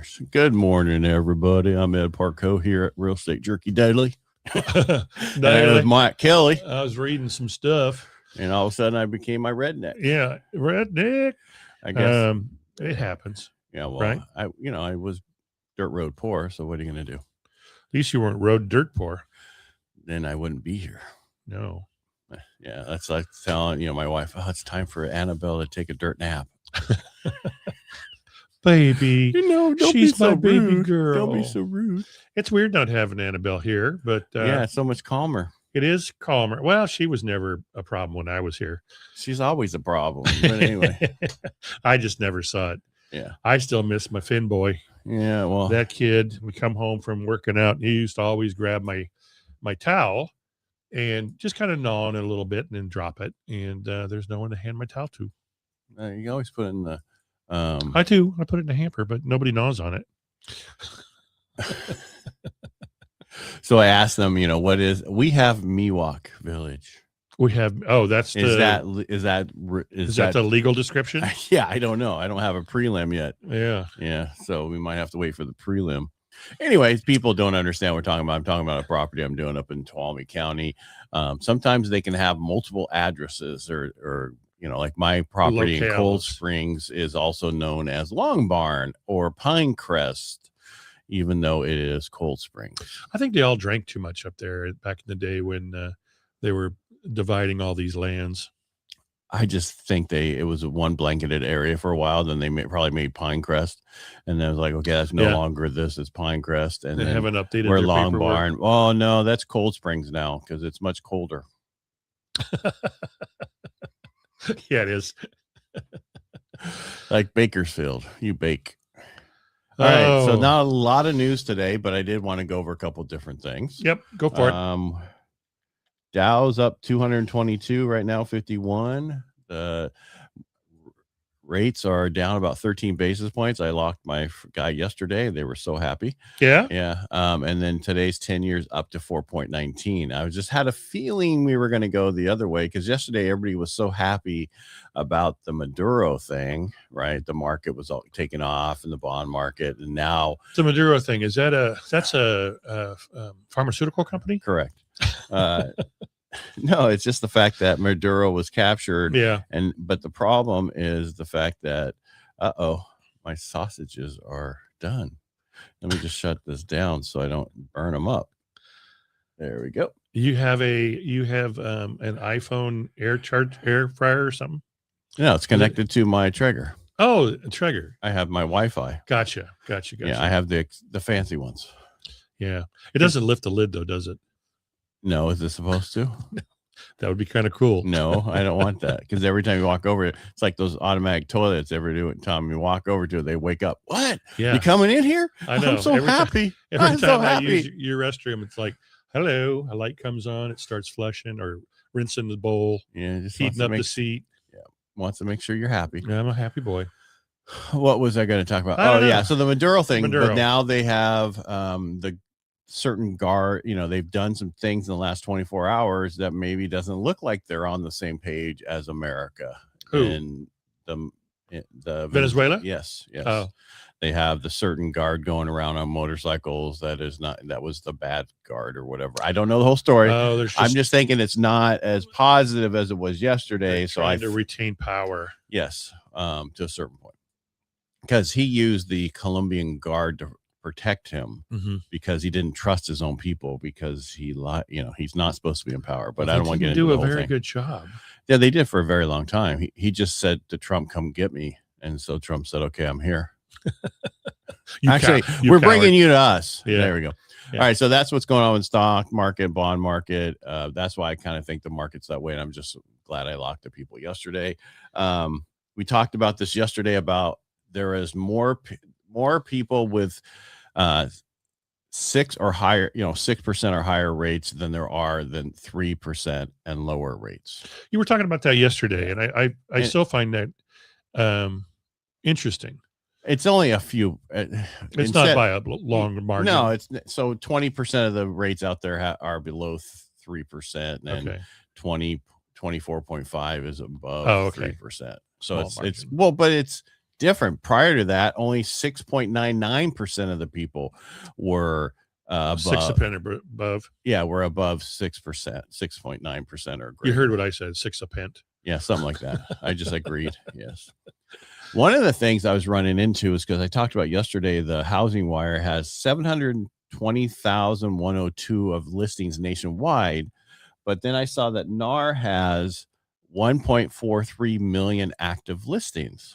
years. Good morning, everybody. I'm Ed Parcaut here at Real Estate Jerky Daily. Daily. With Mike Kelly. I was reading some stuff. And all of a sudden I became my redneck. Yeah, redneck. I guess. It happens. Yeah, well, right? I was dirt road poor, so what are you going to do? At least you weren't road dirt poor. Then I wouldn't be here. No. Yeah, that's like telling, my wife, oh, it's time for Annabelle to take a dirt nap. Baby, don't she's be so my baby rude. girl. Don't be so rude. It's weird not having Annabelle here, but yeah, it's so much calmer. It is calmer. Well, she was never a problem when I was here. She's always a problem. But anyway, I just never saw it. Yeah, I still miss my Finn boy. Yeah, well, that kid. We come home from working out. And he used to always grab my towel and just kind of gnaw on it a little bit and then drop it. And there's no one to hand my towel to. You always put it in the. I do. I put it in a hamper, but nobody gnaws on it. So I asked them, we have Miwok Village. We have. Oh, that's is that the legal description? Yeah, I don't know. I don't have a prelim yet. Yeah. So we might have to wait for the prelim. Anyways, people don't understand what we're talking about. I'm talking about a property I'm doing up in Tuolumne County. Sometimes they can have multiple addresses or like my property in Cold Springs is also known as Long Barn or Pinecrest, even though it is Cold Springs. I think they all drank too much up there back in the day when they were dividing all these lands. I just think it was a one blanketed area for a while. Then they probably made Pinecrest, and then I was like, okay, that's no longer this. It's Pinecrest, and they haven't updated. We're Long Barn. Oh no, that's Cold Springs now because it's much colder. Yeah, it is. Like Bakersfield, you bake. All right, so not a lot of news today, but I did want to go over a couple different things. Yep, go for it. Dow's up 222 right now, 51. The rates are down about 13 basis points. I locked my guy yesterday. They were so happy. Yeah. And then today's 10 years up to 4.19. I just had a feeling we were going to go the other way because yesterday everybody was so happy about the Maduro thing, right? The market was all taken off in the bond market, and now the Maduro thing that's a pharmaceutical company, correct? No, it's just the fact that Maduro was captured. Yeah. But the problem is the fact that, my sausages are done. Let me just shut this down so I don't burn them up. There we go. You have an iPhone air fryer or something? No, it's connected to my Traeger. Oh, a Traeger. I have my Wi-Fi. Gotcha. Yeah, I have the fancy ones. Yeah. It doesn't lift the lid though, does it? No, is this supposed to? That would be kind of cool. No, I don't want that because every time you walk over it, it's like those automatic toilets. Every time you walk over to it, they wake up. What? Yeah. You coming in here? I know. I'm so happy. Every time I use your restroom, it's like, hello, a light comes on, it starts flushing or rinsing the bowl. Yeah, just heating up the seat. Yeah, wants to make sure you're happy. Yeah, I'm a happy boy. What was I going to talk about? Yeah, so the Maduro thing. But now they have the certain guard, they've done some things in the last 24 hours that maybe doesn't look like they're on the same page as America. Who? And the Venezuela? Yes. Oh. They have the certain guard going around on motorcycles that was the bad guard or whatever. I don't know the whole story. I'm just thinking it's not as positive as it was yesterday. So I to retain power. Yes, to a certain point. Because he used the Colombian guard to protect him because he didn't trust his own people because he's not supposed to be in power. But I don't want to get into the whole thing. Do a very good job. Yeah, they did for a very long time. He just said to Trump, "Come get me," and so Trump said, "Okay, I'm here." Actually, we're bringing you to us. Yeah. There we go. Yeah. All right, so that's what's going on in stock market, bond market. That's why I kind of think the market's that way, and I'm just glad I locked the people yesterday. We talked about this yesterday about there is more people with 6 or higher, 6% or higher rates than there are than 3% and lower rates. You were talking about that yesterday, and I still find that interesting. It's only a few. It's not by a long margin. No, it's so 20% of the rates out there are below 3%, and 24.5 is above 3%. So but it's different. Prior to that, only 6.99% of the people were above 6 a pent or above. Yeah, we're above 6%, 6.9% or greater. You heard what I said, 6 a pent. Yeah, something like that. I just agreed. Yes. One of the things I was running into is because I talked about yesterday, the Housing Wire has 720,102 of listings nationwide. But then I saw that NAR has 1.43 million active listings.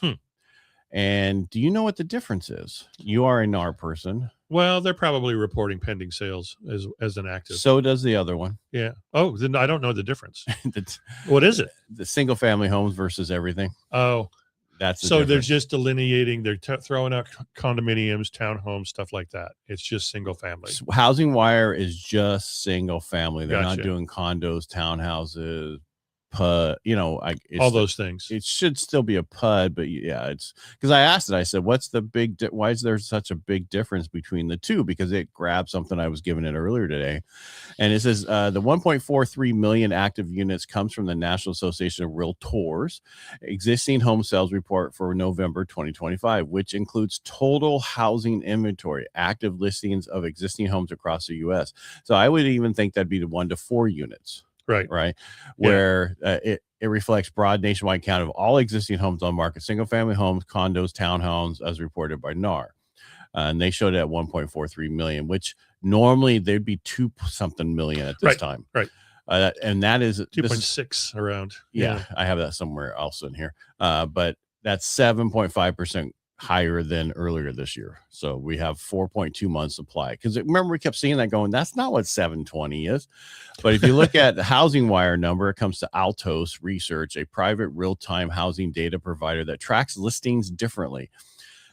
And do you know what the difference is? You are a NAR person. Well, they're probably reporting pending sales as an active. So does the other one. Yeah. Oh, then I don't know the difference. What is it? The single family homes versus everything. Oh, that's so difference. They're just delineating. They're throwing out condominiums, townhomes, stuff like that. It's just single family. Housing Wire is just single family. They're Gotcha. not doing condos, townhouses, all those things. It should still be a PUD, but yeah, it's because I asked it. I said, "What's the big? Why is there such a big difference between the two?" Because it grabbed something I was given it earlier today, and it says the 1.43 million active units comes from the National Association of Realtors existing home sales report for November 2025, which includes total housing inventory, active listings of existing homes across the U.S. So I would even think that'd be the 1 to 4 units. Right. Where it reflects broad nationwide count of all existing homes on market, single family homes, condos, townhomes, as reported by NAR. And they showed it at 1.43 million, which normally there'd be 2-something million at this time. Right. And that is 2.6 around. Yeah, I have that somewhere else in here. But that's 7.5% higher than earlier this year. So we have 4.2 months supply. Because remember, we kept seeing that going, that's not what 720 is. But if you look at the Housing Wire number, it comes to Altos Research, a private real-time housing data provider that tracks listings differently.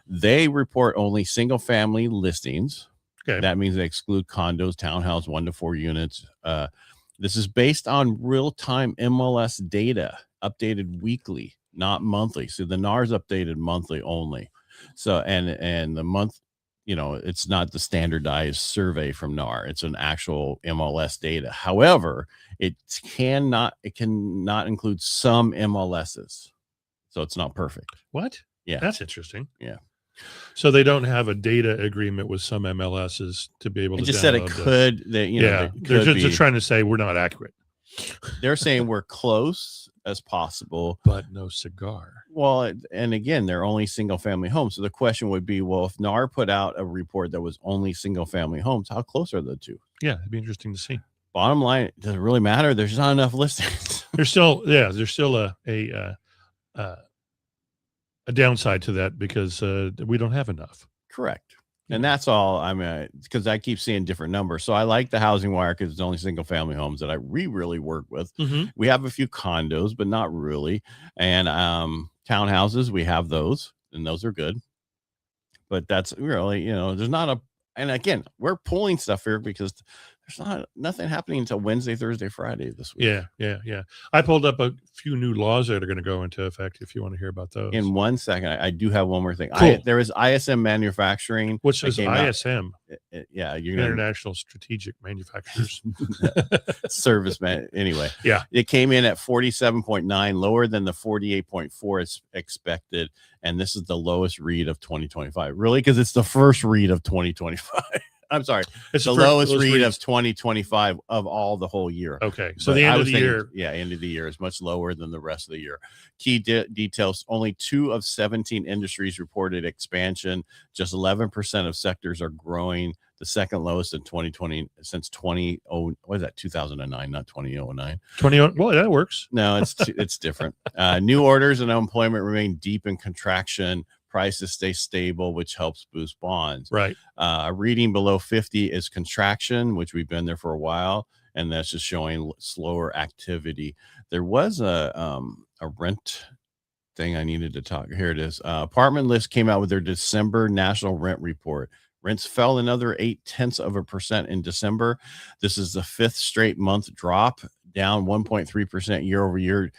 They report only single-family listings. Okay. That means they exclude condos, townhouse, 1 to 4 units. This is based on real-time MLS data, updated weekly, not monthly. So the NAR's updated monthly only. So and the month, it's not the standardized survey from NAR. It's an actual MLS data. However, it cannot include some MLSs. So it's not perfect. What? Yeah. That's interesting. Yeah. So they don't have a data agreement with some MLSs to be able to. It just said it could. They're just trying to say we're not accurate. They're saying we're close as possible, but no cigar. Well, and again, they're only single family homes. So the question would be, well, if NAR put out a report that was only single family homes, how close are the two? Yeah, it'd be interesting to see. Bottom line, does it really matter? There's not enough listings. There's still a downside to that because we don't have enough. Correct. And that's all. I mean, because I keep seeing different numbers. So I like the Housing Wire because it's only single family homes that I really work with. Mm-hmm. We have a few condos, but not really. And townhouses, we have those, and those are good. But that's really, there's not a. And again, we're pulling stuff here because there's nothing happening until Wednesday, Thursday, Friday this week. Yeah. I pulled up a few new laws that are going to go into effect if you want to hear about those. In 1 second, I do have one more thing. Cool. There is ISM Manufacturing. Which is ISM? Yeah. International Strategic Manufacturers. Service, man. Anyway. Yeah. It came in at 47.9, lower than the 48.4 is expected. And this is the lowest read of 2025. Really? Because it's the first read of 2025. I'm sorry. It's the lowest read of 2025 of all the whole year. Okay. So the end of the year. Yeah, end of the year is much lower than the rest of the year. Key details, only 2 of 17 industries reported expansion. Just 11% of sectors are growing. The second lowest in 2020 since 2009, not 2009. Well, that works. No, it's different. New orders and unemployment remain deep in contraction. Prices stay stable, which helps boost bonds. Right. Reading below 50 is contraction, which we've been there for a while, and that's just showing slower activity. There was a rent thing I needed to talk. Here it is. Apartment List came out with their December national rent report. Rents fell another 0.8% in December. This is the 5th straight month drop, down 1.3% year over year.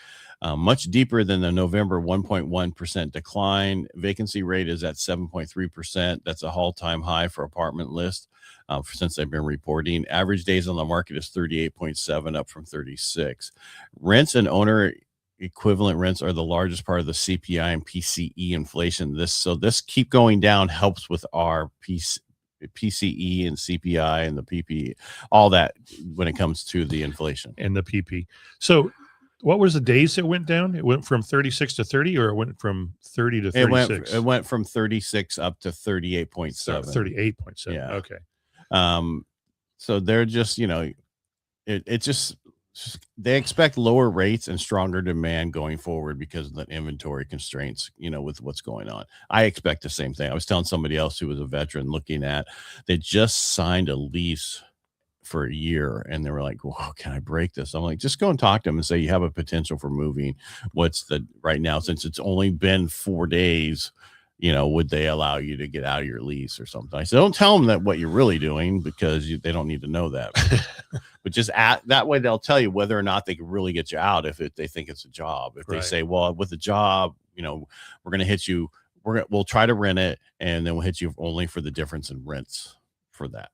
Much deeper than the November 1.1% decline. Vacancy rate is at 7.3%. That's a all-time high for Apartment List since they've been reporting. Average days on the market is 38.7, up from 36. Rents and owner equivalent rents are the largest part of the CPI and PCE inflation. This keep going down helps with our PCE and CPI and the PP, all that when it comes to the inflation and the PP. So what was the days it went down? It went from 36 to 30, or it went from 30 to 36? It went from 36 up to 38.7. 38.7. Yeah. Okay. So they're just, it just they expect lower rates and stronger demand going forward because of the inventory constraints, with what's going on. I expect the same thing. I was telling somebody else who was a veteran they just signed a lease for a year and they were like, well, can I break this? I'm like, just go and talk to them and say you have a potential for moving. What's the right now, since it's only been 4 days, would they allow you to get out of your lease or something? I said, don't tell them that what you're really doing, because they don't need to know that. But just that way they'll tell you whether or not they can really get you out if they think it's a job. If they say, well, with the job, we're going to hit you, we'll try to rent it, and then we'll hit you only for the difference in rents for that.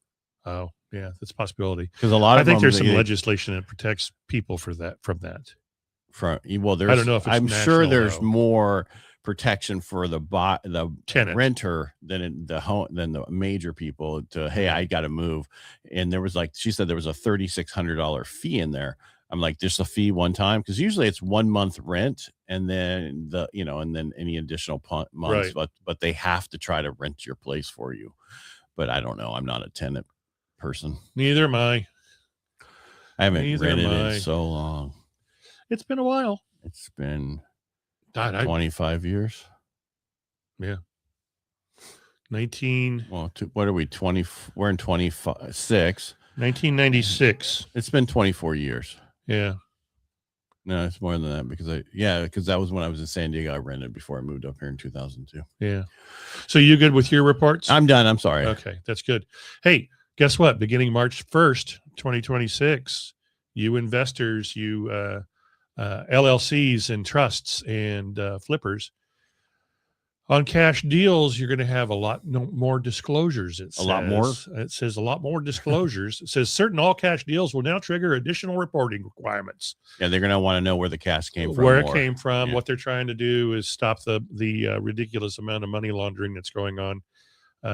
Oh, yeah, that's a possibility. Because I think there's some legislation that protects people from that. Well, I don't know if it's I'm sure there's though. more protection for the tenant renter than the major people hey, I got to move. And there was she said there was a $3,600 fee in there. I'm like, just a fee one time, because usually it's 1 month rent and then and then any additional months, but they have to try to rent your place for you. But I don't know. I'm not a tenant person. Neither am I. I haven't rented in so long. It's been a while. It's been 25 years. Yeah. What are we? 20? We're in 26. 1996. It's been 24 years. Yeah. No, it's more than that, because that was when I was in San Diego. I rented before I moved up here in 2002. Yeah. So you good with your reports? I'm done. I'm sorry. Okay, that's good. Hey, guess what? Beginning March 1st, 2026, you investors, you LLCs and trusts and flippers, on cash deals, you're going to have a lot more disclosures. It says a lot more disclosures. It says certain all cash deals will now trigger additional reporting requirements. Yeah, they're going to want to know where the cash came from. Where it came from. Yeah. What they're trying to do is stop the ridiculous amount of money laundering that's going on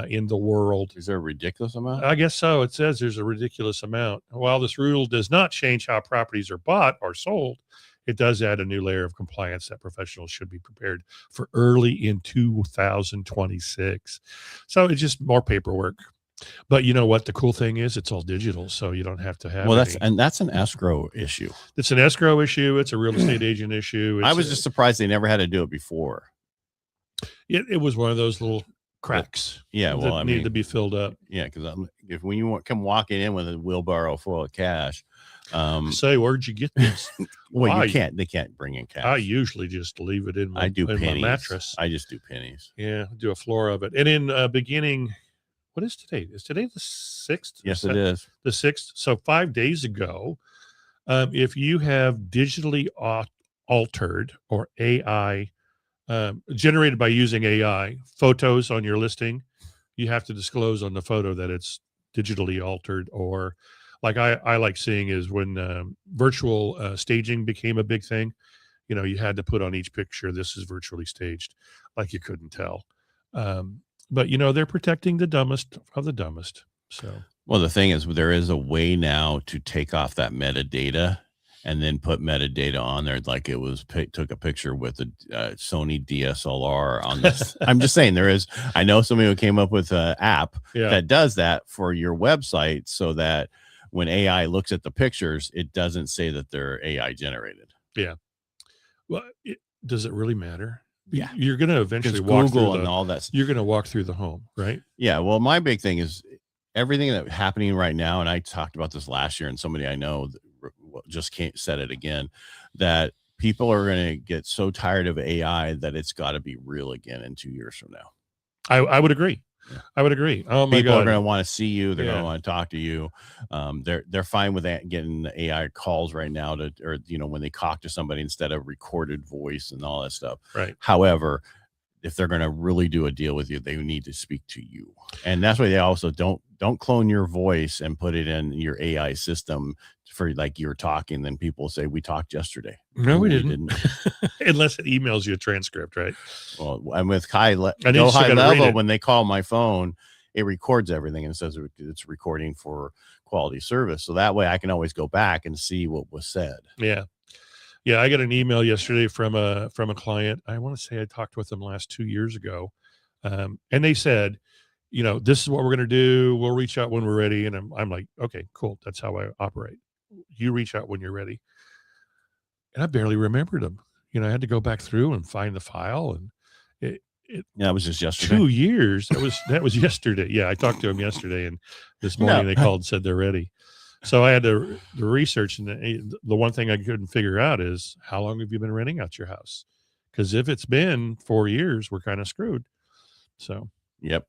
in the world. Is there a ridiculous amount? I guess so. It says there's a ridiculous amount. While this rule does not change how properties are bought or sold, it does add a new layer of compliance that professionals should be prepared for early in 2026. So it's just more paperwork. But you know what? The cool thing is it's all digital, so you don't have to have. Well, that's an escrow issue. It's an escrow issue. It's a real estate agent issue. I was just surprised they never had to do it before. It was one of those little cracks. Yeah, well, needed to be filled up. Yeah, because when you come walking in with a wheelbarrow full of cash. Say, where'd you get this? Well, they can't bring in cash. I usually just leave it in my mattress. I just do pennies. Yeah, do a floor of it. And in beginning, what is today? Is today the 6th? Yes, it is. The 6th. So 5 days ago, if you have digitally altered or AI, generated by using AI, photos on your listing, you have to disclose on the photo that it's digitally altered. Or like I like seeing is when virtual staging became a big thing. You had to put on each picture, this is virtually staged, like you couldn't tell. But they're protecting the dumbest of the dumbest. So, well, the thing is, there is a way now to take off that metadata and then put metadata on there, like it was took a picture with a Sony DSLR on this. I'm just saying there is. I know somebody who came up with an app that does that for your website, so that when AI looks at the pictures, it doesn't say that they're AI generated. Yeah. Well, does it really matter? Yeah, you're going to eventually walk Google through and all that. You're going to walk through the home, right? Yeah. Well, my big thing is everything that's happening right now, and I talked about this last year, and somebody I know just can't said it again, that people are going to get so tired of AI that it's got to be real again in 2 years from now. I would agree. Yeah. I would agree. Oh my God. People are going to want to see you. They're going to want to talk to you. They're fine with that, getting the AI calls right now when they talk to somebody instead of recorded voice and all that stuff. Right. However, if they're going to really do a deal with you, they need to speak to you. And that's why they also don't clone your voice and put it in your AI system for like you're talking. Then people say, we talked yesterday. No, we didn't. Unless it emails you a transcript, right? Well, I'm with high level. When they call my phone, it records everything and says it's recording for quality service. So that way I can always go back and see what was said. Yeah. Yeah, I got an email yesterday from a client. I want to say I talked with them last 2 years ago, and they said, this is what we're going to do. We'll reach out when we're ready. And I'm like, okay, cool. That's how I operate. You reach out when you're ready. And I barely remembered them. I had to go back through and find the file, and it was just yesterday. 2 years. That was yesterday. Yeah, I talked to them yesterday, and this morning they called and said they're ready. So I had to research, and the one thing I couldn't figure out is how long have you been renting out your house? Because if it's been 4 years, we're kind of screwed. So, yep.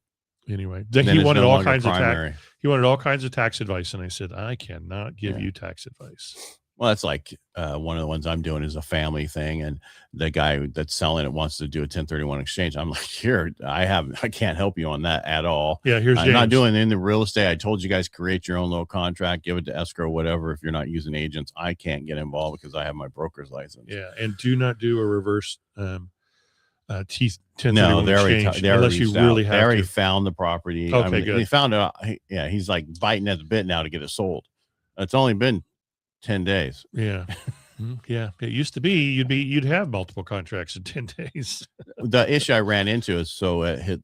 Anyway, then he wanted all kinds of tax. He wanted all kinds of tax advice, and I said, I cannot give you tax advice. Well, that's like one of the ones I'm doing is a family thing, and the guy that's selling it wants to do a 1031 exchange. I'm like, here, I can't help you on that at all. Yeah, here's I'm James. not doing in the real estate. I told you guys create your own little contract, give it to escrow, whatever. If you're not using agents, I can't get involved because I have my broker's license. Yeah, and do not do a reverse T1031 no, exchange unless you really have. They already found the property. Okay, good. They found it. Yeah, he's like biting at the bit now to get it sold. It's only been 10 days. Yeah. Yeah. It used to be you'd have multiple contracts in 10 days. The issue I ran into is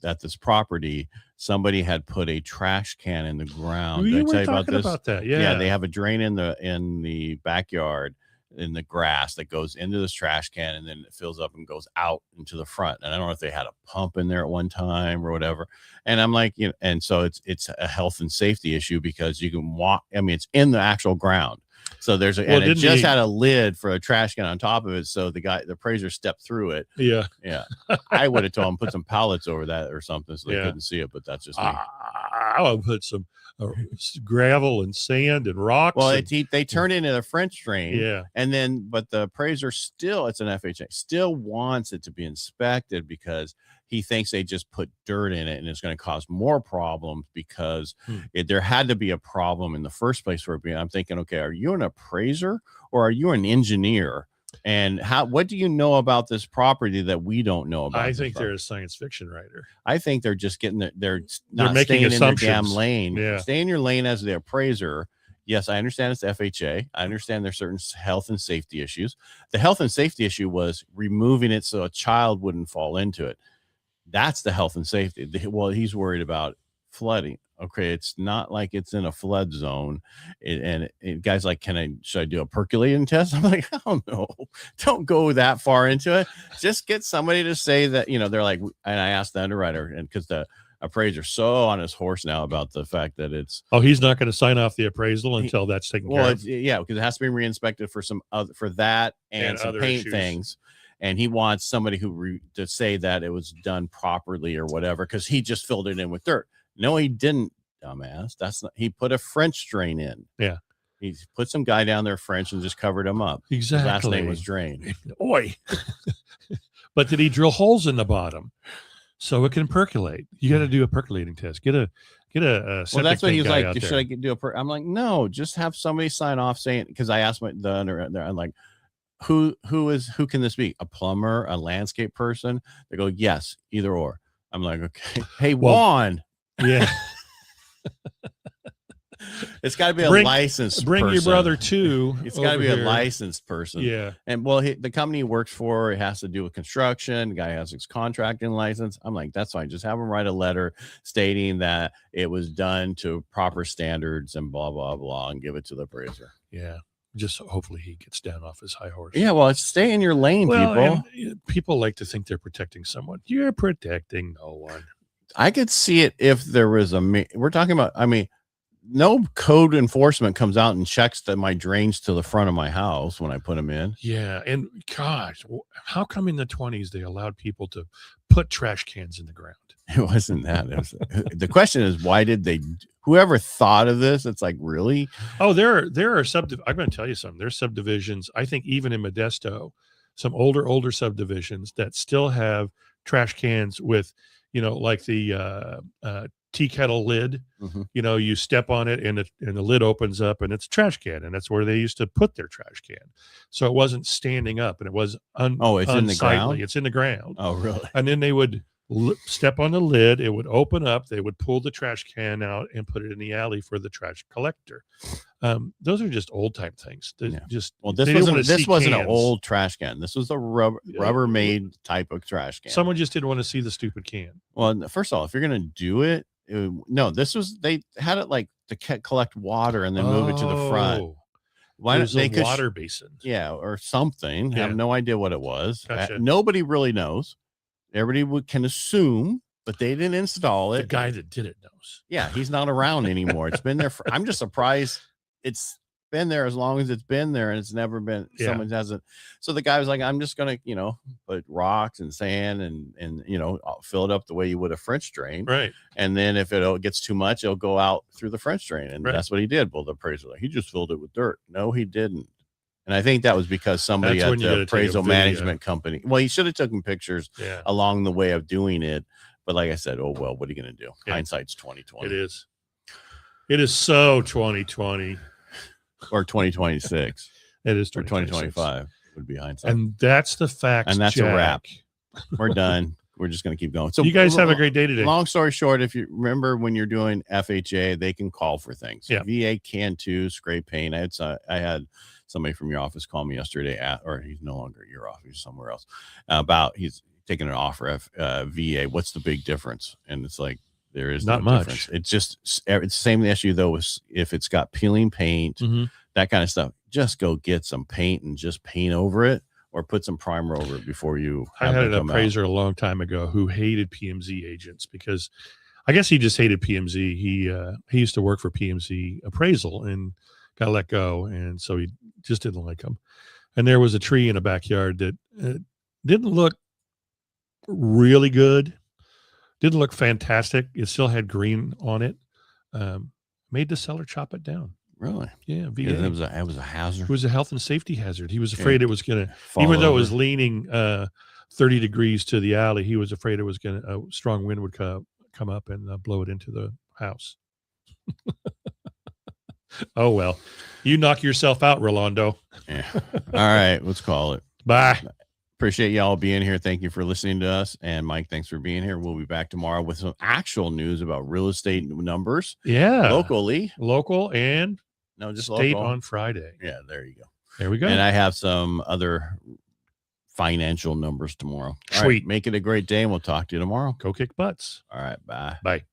at this property, somebody had put a trash can in the ground. You were talking about that. Yeah. Yeah. They have a drain in the backyard in the grass that goes into this trash can, and then it fills up and goes out into the front. And I don't know if they had a pump in there at one time or whatever. And I'm like, and so it's a health and safety issue because you can walk. I mean, it's in the actual ground. So and it just had a lid for a trash can on top of it. So the appraiser stepped through it. Yeah. Yeah. I would have told him put some pallets over that or something so they couldn't see it, but that's just me. I would put some gravel and sand and rocks. Well, they turn it into a French drain. Yeah. And then, but the appraiser still, it's an FHA, still wants it to be inspected because he thinks they just put dirt in it and it's going to cause more problems because there had to be a problem in the first place for it being. I'm thinking, okay, are you an appraiser or are you an engineer? And what do you know about this property that we don't know about? I think they're a science fiction writer. I think they're just they're not making staying assumptions. in their damn lane. Yeah. Stay in your lane as the appraiser. Yes, I understand it's FHA. I understand there's certain health and safety issues. The health and safety issue was removing it so a child wouldn't fall into it. That's the health and safety. Well, he's worried about flooding. Okay, it's not like it's in a flood zone. And guys like, should I do a percolating test? I'm like, oh no, don't go that far into it. Just get somebody to say that, they're like, and I asked the underwriter, and because the appraiser's so on his horse now about the fact that it's. Oh, he's not going to sign off the appraisal until that's taken care of. Yeah, because it has to be re-inspected for for that and some paint issues. Things. And he wants somebody to say that it was done properly or whatever, because he just filled it in with dirt. No, he didn't, dumbass. He put a French drain in. Yeah. He put some guy down there French and just covered him up. Exactly. His last name was Drain. Oi. But did he drill holes in the bottom so it can percolate? You got to do a percolating test. Get a well, that's what he was like. Should I do I'm like, no, just have somebody sign off saying, because I asked the underwriter, I'm like, who can this be? A plumber, a landscape person? They go, yes, either or. I'm like, okay. Hey, Juan. Yeah. It's got to be a licensed bring person. Your brother too. It's got to be a licensed person. Yeah. And the company he works for, it has to do with construction. The guy has his contracting license. I'm like, that's fine. Just have him write a letter stating that it was done to proper standards and blah, blah, blah, and give it to the appraiser. Yeah. Just hopefully he gets down off his high horse. Yeah, well, stay in your lane, people. People like to think they're protecting someone. You're protecting no one. I could see it if there was we're talking about, no code enforcement comes out and checks my drains to the front of my house when I put them in. Yeah. And gosh, how come in the 1920s they allowed people to put trash cans in the ground? It wasn't that. The question is, why did whoever thought of this? It's like, really? Oh, there are I'm going to tell you something. There's subdivisions, I think even in Modesto, some older subdivisions that still have trash cans with, like the tea kettle lid. You step on it and the lid opens up and it's a trash can, and that's where they used to put their trash can. So it wasn't standing up, and it was it's in the ground. It's in the ground. Oh, really? And then they would step on the lid, it would open up, they would pull the trash can out and put it in the alley for the trash collector. Those are just old time things. This wasn't an old trash can. This was a rubber made type of trash can. Someone just didn't want to see the stupid can. Well, first of all, if you're going to do it, they had it like to collect water and then move it to the front. Why don't they water basin? Yeah, or something. Yeah. I have no idea what it was. Gotcha. Nobody really knows. Everybody can assume, but they didn't install it. The guy that did it knows. Yeah, he's not around anymore. It's been there I'm just surprised it's been there as long as it's been there, and it's never been someone hasn't. So the guy was like, I'm just gonna, put rocks and sand and fill it up the way you would a French drain. Right. And then if it gets too much, it'll go out through the French drain. And that's what he did. Well, the appraiser, he just filled it with dirt. No, he didn't. And I think that was because somebody at the appraisal management company, well, he should have taken pictures along the way of doing it. But like I said, oh, well, what are you going to do? Yeah. Hindsight's 2020. It is. It is so 2020. Or 2026. It is 2025 would be hindsight. And that's the facts. And that's a wrap. We're done. We're just going to keep going. So you guys have a great day today. Long story short, if you remember when you're doing FHA, they can call for things. Yeah. VA can too, scrape paint. I had somebody from your office call me yesterday or he's no longer at your office, he's somewhere else, about he's taking an offer of VA. What's the big difference? And it's like, there is not no much difference. It's just, it's the same issue though, if it's got peeling paint, that kind of stuff, just go get some paint and just paint over it or put some primer over it before you. I had an appraiser a long time ago who hated PMZ agents because I guess he just hated PMZ. He used to work for PMZ appraisal and got let go. And so he just didn't like them. And there was a tree in a backyard that didn't look really good. Didn't look fantastic. It still had green on it. Made the seller chop it down. Really? Yeah. VA. It was a hazard. It was a health and safety hazard. He was afraid it was going to, even though it was leaning 30 degrees to the alley, he was afraid it was going to, a strong wind would come up and blow it into the house. Oh, well, you knock yourself out, Rolando. Yeah. All right. Let's call it. Bye. Appreciate y'all being here. Thank you for listening to us. And Mike, thanks for being here. We'll be back tomorrow with some actual news about real estate numbers. Yeah. Local and just state local. On Friday. Yeah, there you go. There we go. And I have some other financial numbers tomorrow. Sweet. All right, make it a great day, and we'll talk to you tomorrow. Go kick butts. All right. Bye. Bye.